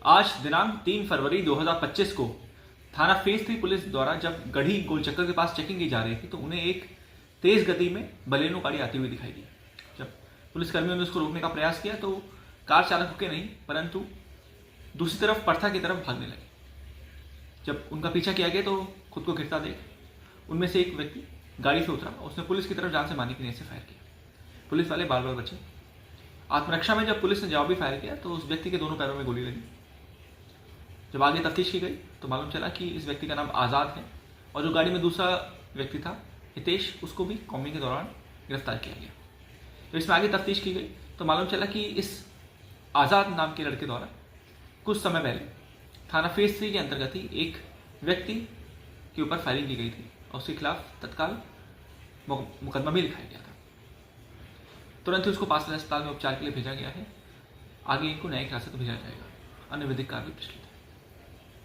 आज दिनांक 3 फरवरी 2025 को थाना फेज 3 पुलिस द्वारा जब गढ़ी गोलचक्कर के पास चेकिंग की जा रही थी तो उन्हें एक तेज गति में बलेनो गाड़ी आती हुई दिखाई दी। जब पुलिसकर्मियों ने उसको रोकने का प्रयास किया तो कार चालक रुके नहीं, परंतु दूसरी तरफ पड़था की तरफ भागने लगे। जब उनका पीछा किया गया तो खुद को गिरता देख उनमें से एक व्यक्ति गाड़ी से उतरा और उसने पुलिस की तरफ जान से मारने की नीयत से फायर किया। पुलिस वाले बाल बाल बचे। आत्मरक्षा में जब पुलिस ने जवाबी फायर किया तो उस व्यक्ति के दोनों पैरों में गोली लगी। जब आगे तफ्तीश की गई तो मालूम चला कि इस व्यक्ति का नाम आज़ाद है और जो गाड़ी में दूसरा व्यक्ति था हितेश, उसको भी कॉम्बिंग के दौरान गिरफ्तार किया गया। तो इसमें आगे तफ्तीश की गई तो मालूम चला कि इस आज़ाद नाम के लड़के द्वारा कुछ समय पहले थाना फेज 3 के अंतर्गत ही एक व्यक्ति के ऊपर फायरिंग की गई थी और उसके खिलाफ तत्काल मुकदमा भी लिखाया गया था। तुरंत ही उसको पास वाले अस्पताल में उपचार के लिए भेजा गया है। आगे इनको न्यायिक हिरासत में भेजा जाएगा। अन्य विधिक कार्य प्रचलित है।